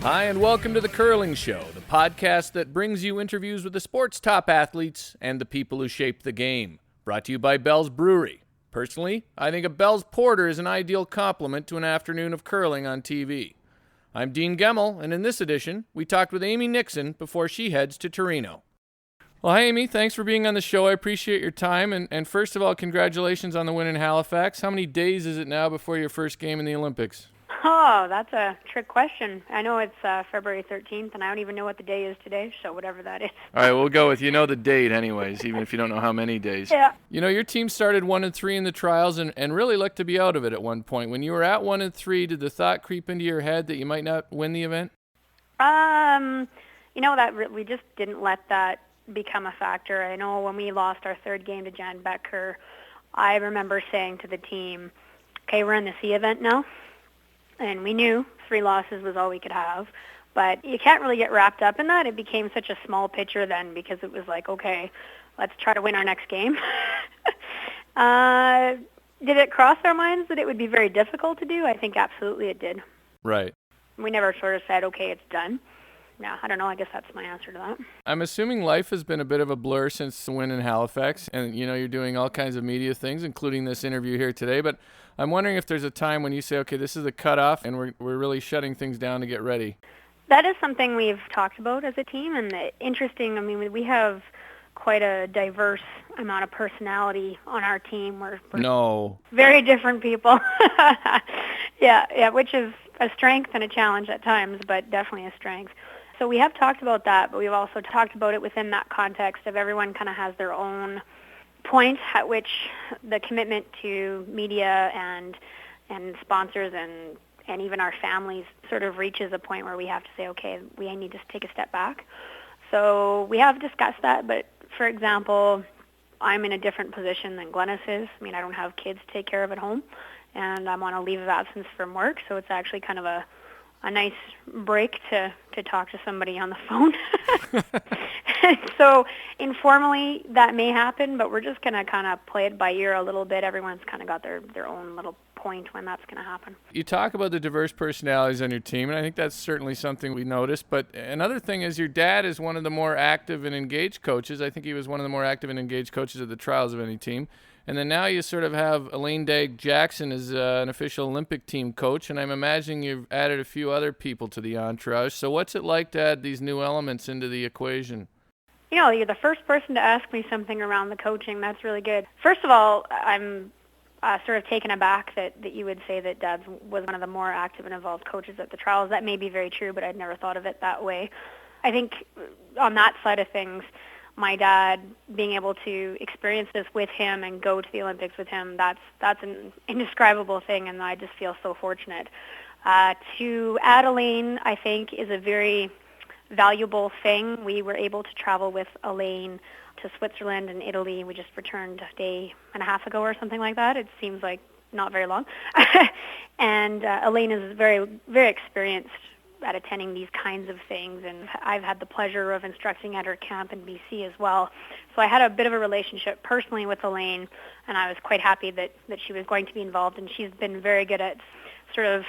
Hi, and welcome to The Curling Show, the podcast that brings you interviews with the sport's top athletes and the people who shape the game. Brought to you by Bell's Brewery. Personally, I think a Bell's Porter is an ideal complement to an afternoon of curling on TV. I'm Dean Gemmell, and in this edition, we talked with Amy Nixon before she heads to Torino. Well, hi, Amy. Thanks for being on the show. I appreciate your time. And first of all, congratulations on the win in Halifax. How many days is it now before your first game in the Olympics? Oh, that's a trick question. I know it's February 13th, and I don't even know what the day is today, so whatever that is. All right, we'll go with you know the date anyways, even if you don't know how many days. Yeah. You know, your team started 1-3 in the trials and really looked to be out of it at one point. When you were at 1-3, did the thought creep into your head that you might not win the event? We just didn't let that become a factor. I know when we lost our third game to Jan Becker, I remember saying to the team, okay, we're in the C event now. And we knew 3 losses was all we could have. But you can't really get wrapped up in that. It became such a small picture then because it was like, okay, let's try to win our next game. Did it cross our minds that it would be very difficult to do? I think absolutely it did. Right. We never sort of said, okay, it's done. Yeah, I don't know. I guess that's my answer to that. I'm assuming life has been a bit of a blur since the win in Halifax, and you know you're doing all kinds of media things, including this interview here today. But I'm wondering if there's a time when you say, okay, this is the cutoff, and we're really shutting things down to get ready. That is something we've talked about as a team, and interesting. I mean, we have quite a diverse amount of personality on our team. We're very different people. yeah, which is a strength and a challenge at times, but definitely a strength. So we have talked about that, but we've also talked about it within that context of everyone kind of has their own point at which the commitment to media and sponsors and even our families sort of reaches a point where we have to say, okay, we need to take a step back. So we have discussed that, but for example, I'm in a different position than Glennis is. I mean, I don't have kids to take care of at home, and I'm on a leave of absence from work, so it's actually kind of a nice break to talk to somebody on the phone. So informally, that may happen, but we're just going to kind of play it by ear a little bit. Everyone's kind of got their own little point when that's going to happen. You talk about the diverse personalities on your team, and I think that's certainly something we noticed. But another thing is your dad is one of the more active and engaged coaches. I think he was one of the more active and engaged coaches at the trials of any team. And then now you sort of have Elaine Dagg-Jackson as an official Olympic team coach, and I'm imagining you've added a few other people to the entourage. So what's it like to add these new elements into the equation? You know, you're the first person to ask me something around the coaching. That's really good. First of all, I'm sort of taken aback that you would say that Dad was one of the more active and involved coaches at the trials. That may be very true, but I'd never thought of it that way. I think on that side of things, my dad being able to experience this with him and go to the Olympics with him, that's an indescribable thing, and I just feel so fortunate. To add Elaine, I think, is a very valuable thing. We were able to travel with Elaine to Switzerland and Italy. We just returned a day and a half ago or something like that. It seems like not very long. And Elaine is very, very experienced at attending these kinds of things, and I've had the pleasure of instructing at her camp in BC as well. So I had a bit of a relationship personally with Elaine, and I was quite happy that she was going to be involved, and she's been very good at sort of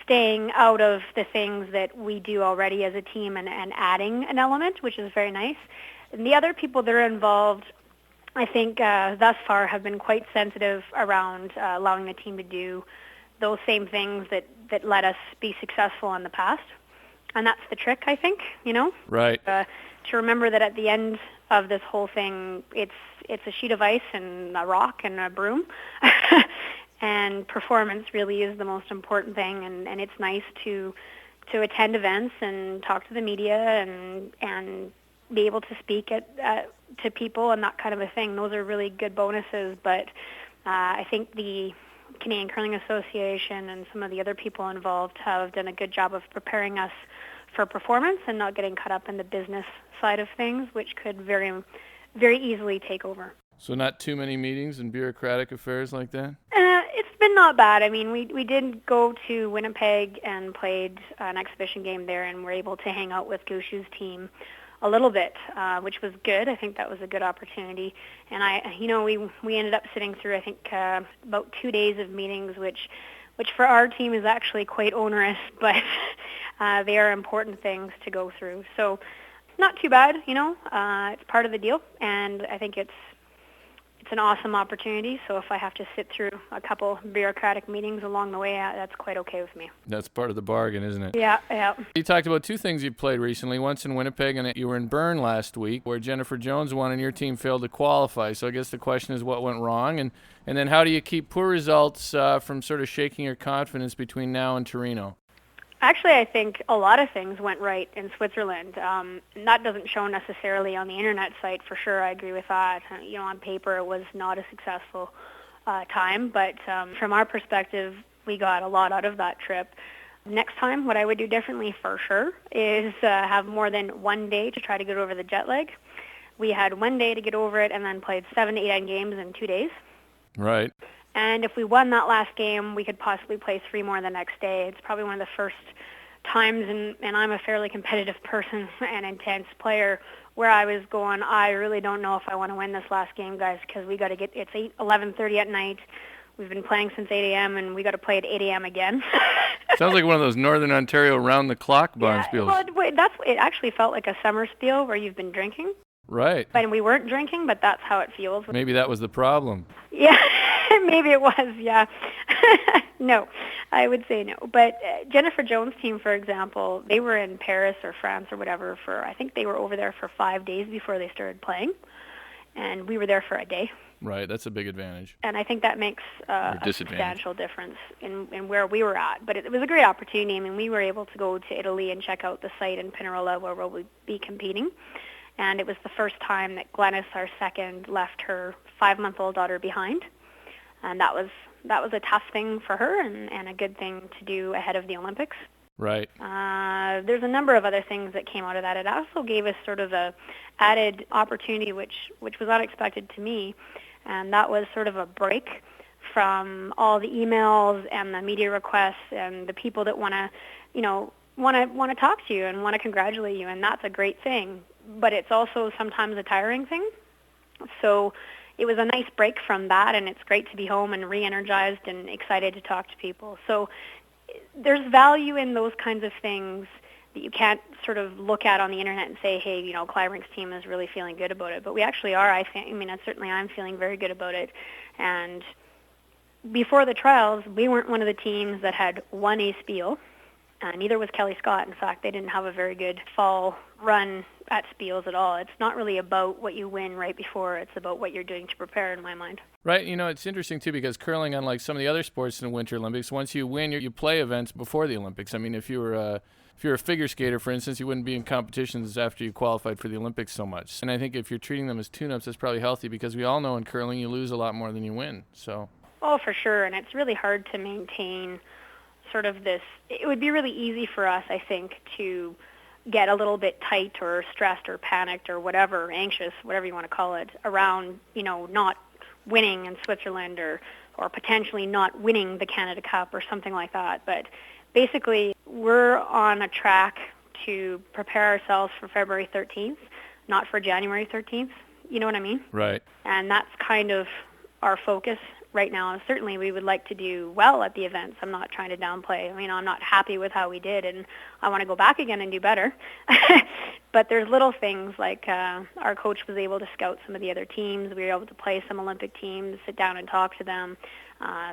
staying out of the things that we do already as a team and adding an element, which is very nice. And the other people that are involved, I think thus far have been quite sensitive around allowing the team to do those same things that let us be successful in the past. And that's the trick, I think, you know? Right. To remember that at the end of this whole thing, it's a sheet of ice and a rock and a broom. And performance really is the most important thing. And it's nice to attend events and talk to the media and be able to speak to people and that kind of a thing. Those are really good bonuses. But I think the Canadian Curling Association and some of the other people involved have done a good job of preparing us for performance and not getting caught up in the business side of things, which could very, very easily take over. So not too many meetings and bureaucratic affairs like that? It's been not bad. I mean, we did go to Winnipeg and played an exhibition game there, and were able to hang out with Gushu's team a little bit, which was good. I think that was a good opportunity. And we ended up sitting through, I think, about 2 days of meetings, which for our team is actually quite onerous, but They are important things to go through. So not too bad, it's part of the deal, and I think it's an awesome opportunity. So if I have to sit through a couple bureaucratic meetings along the way, that's quite okay with me. That's part of the bargain, isn't it? Yeah. You talked about two things you played recently, once in Winnipeg and you were in Berne last week, where Jennifer Jones won and your team failed to qualify. So I guess the question is what went wrong, and then how do you keep poor results from sort of shaking your confidence between now and Torino? Actually, I think a lot of things went right in Switzerland. And that doesn't show necessarily on the internet site, for sure. I agree with that. On paper, it was not a successful time, but from our perspective, we got a lot out of that trip. Next time, what I would do differently for sure is have more than one day to try to get over the jet lag. We had one day to get over it and then played 7 to 8 games in 2 days. Right. And if we won that last game, we could possibly play 3 more the next day. It's probably one of the first times, and I'm a fairly competitive person and intense player, where I was going, I really don't know if I want to win this last game, guys, because we got to get, it's 11:30 at night. We've been playing since 8 a.m., and we got to play at 8 a.m. again. Sounds like one of those Northern Ontario round-the-clock barn spiels. Well, it actually felt like a summer spiel where you've been drinking. Right. And we weren't drinking, but that's how it feels. Maybe that was the problem. Yeah, maybe it was, yeah. No, I would say no. But Jennifer Jones' team, for example, they were in Paris or France or whatever I think they were over there for 5 days before they started playing. And we were there for a day. Right, that's a big advantage. And I think that makes a substantial difference in where we were at. But it was a great opportunity. I mean, we were able to go to Italy and check out the site in Pinerolo where we'll be competing. And it was the first time that Glenys, our second, left her 5-month-old daughter behind. And that was a tough thing for her and a good thing to do ahead of the Olympics. Right. There's a number of other things that came out of that. It also gave us sort of a added opportunity, which was unexpected to me, and that was sort of a break from all the emails and the media requests and the people that want to talk to you and want to congratulate you, and that's a great thing. But it's also sometimes a tiring thing. So it was a nice break from that, and it's great to be home and re-energized and excited to talk to people. So there's value in those kinds of things that you can't sort of look at on the internet and say, hey, Clybrink's team is really feeling good about it. But we actually are, I think. I mean, certainly I'm feeling very good about it. And before the trials, we weren't one of the teams that had won a spiel. Neither was Kelly Scott. In fact, they didn't have a very good fall run at spiels at all. It's not really about what you win right before. It's about what you're doing to prepare, in my mind. Right. It's interesting, too, because curling, unlike some of the other sports in the Winter Olympics, once you win, you play events before the Olympics. I mean, if you're a figure skater, for instance, you wouldn't be in competitions after you qualified for the Olympics so much. And I think if you're treating them as tune-ups, that's probably healthy, because we all know in curling you lose a lot more than you win. So. Oh, for sure. And it's really hard to maintain sort of this. It would be really easy for us, I think, to get a little bit tight or stressed or panicked or whatever, anxious, whatever you want to call it, around, not winning in Switzerland or potentially not winning the Canada Cup or something like that. But basically, we're on a track to prepare ourselves for February 13th, not for January 13th. You know what I mean? Right. And that's kind of our focus right now. And certainly we would like to do well at the events. I'm not trying to downplay. I'm not happy with how we did, and I want to go back again and do better. But there's little things like our coach was able to scout some of the other teams. We were able to play some Olympic teams, sit down and talk to them.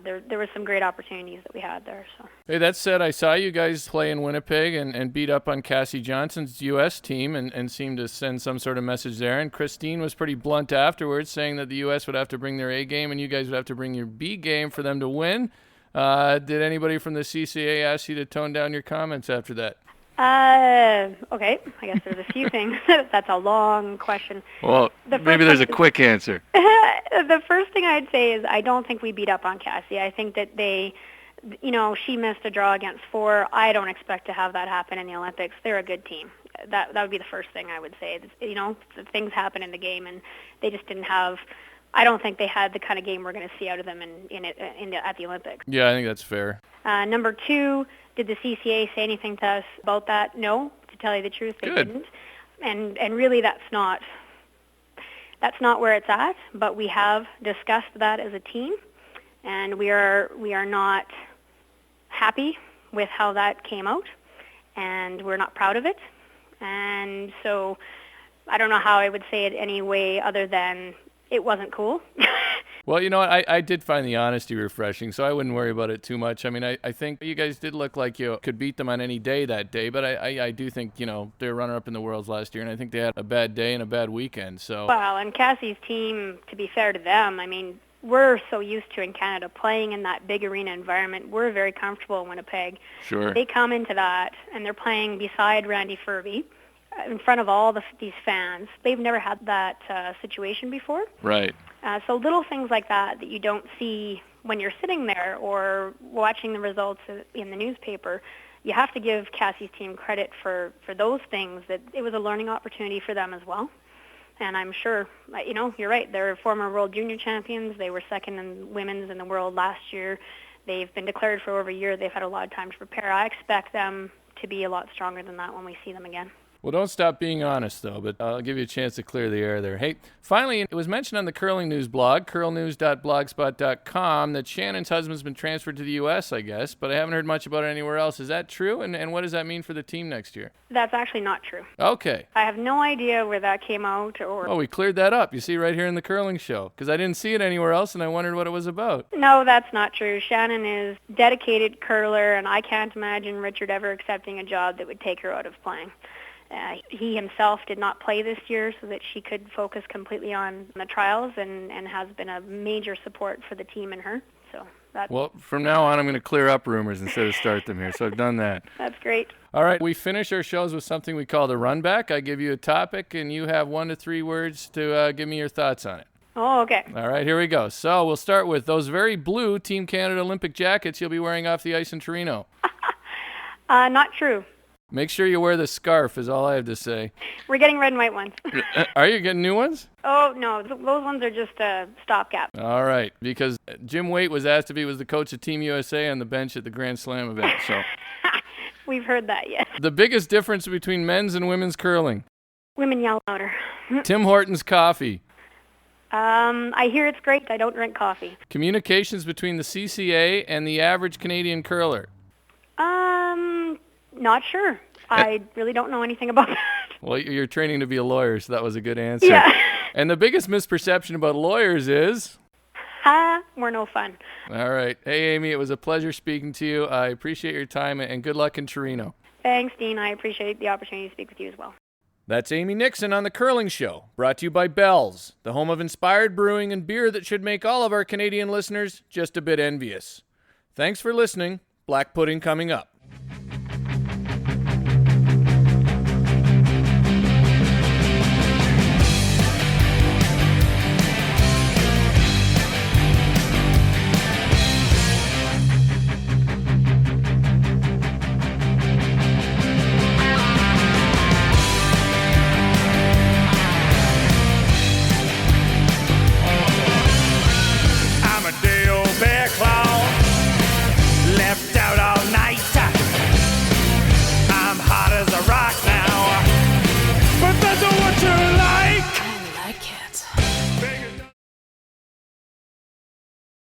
There were some great opportunities that we had there. So. Hey, that said, I saw you guys play in Winnipeg and beat up on Cassie Johnson's U.S. team and seemed to send some sort of message there. And Christine was pretty blunt afterwards, saying that the U.S. would have to bring their A game and you guys would have to bring your B game for them to win. Did anybody from the CCA ask you to tone down your comments after that? Okay. I guess there's a few things. That's a long question. Well, maybe there's a quick answer. The first thing I'd say is I don't think we beat up on Cassie. I think that she missed a draw against 4. I don't expect to have that happen in the Olympics. They're a good team. That would be the first thing I would say. Things happen in the game, and they just didn't have. I don't think they had the kind of game we're going to see out of them at the Olympics. Yeah, I think that's fair. Number 2, did the CCA say anything to us about that? No, to tell you the truth, they didn't. And really, that's not where it's at. But we have discussed that as a team, and we are not happy with how that came out. and we're not proud of it. And so I don't know how I would say it any way other than it wasn't cool. Well, you know what? I did find the honesty refreshing, so I wouldn't worry about it too much. I mean, I think you guys did look like you could beat them on any day that day, but I do think, they're runner-up in the Worlds last year, and I think they had a bad day and a bad weekend. So. Well, and Cassie's team, to be fair to them, I mean, we're so used to in Canada playing in that big arena environment. We're very comfortable in Winnipeg. Sure. They come into that, and they're playing beside Randy Furby in front of all these fans. They've never had that situation before. Right. So little things like that you don't see when you're sitting there or watching the results in the newspaper. You have to give Cassie's team credit for those things, that it was a learning opportunity for them as well. And I'm sure, you're right, they're former World Junior champions. They were second in women's in the world last year. They've been declared for over a year. They've had a lot of time to prepare. I expect them to be a lot stronger than that when we see them again. Well, don't stop being honest, though, but I'll give you a chance to clear the air there. Hey, finally, it was mentioned on the Curling News blog, curlnews.blogspot.com, that Shannon's husband's been transferred to the U.S., I guess, but I haven't heard much about it anywhere else. Is that true? And what does that mean for the team next year? That's actually not true. Okay. I have no idea where that came out. Oh, we cleared that up. You see right here in the Curling Show, because I didn't see it anywhere else, and I wondered what it was about. No, that's not true. Shannon is a dedicated curler, and I can't imagine Richard ever accepting a job that would take her out of playing. He himself did not play this year so that she could focus completely on the trials, and has been a major support for the team and her. So that's... Well, from now on, I'm going to clear up rumors instead of start them here, so I've done that. That's great. All right, we finish our shows with something we call the run back. I give you a topic, and you have 1 to 3 words to give me your thoughts on it. Oh, okay. All right, here we go. So we'll start with those very blue Team Canada Olympic jackets you'll be wearing off the ice in Torino. Not true. Make sure you wear the scarf is all I have to say. We're getting red and white ones. Are you getting new ones? Oh, no. Those ones are just a stopgap. All right, because Jim Waite was asked if he was the coach of Team USA on the bench at the Grand Slam event. So We've heard that, yes. The biggest difference between men's and women's curling. Women yell louder. Tim Hortons coffee. I hear it's great. I don't drink coffee. Communications between the CCA and the average Canadian curler. Not sure. I really don't know anything about that. Well, you're training to be a lawyer, so that was a good answer. Yeah. And the biggest misperception about lawyers is... We're no fun. All right. Hey, Amy, it was a pleasure speaking to you. I appreciate your time, and good luck in Torino. Thanks, Dean. I appreciate the opportunity to speak with you as well. That's Amy Nixon on The Curling Show, brought to you by Bell's, the home of inspired brewing and beer that should make all of our Canadian listeners just a bit envious. Thanks for listening. Black Pudding coming up.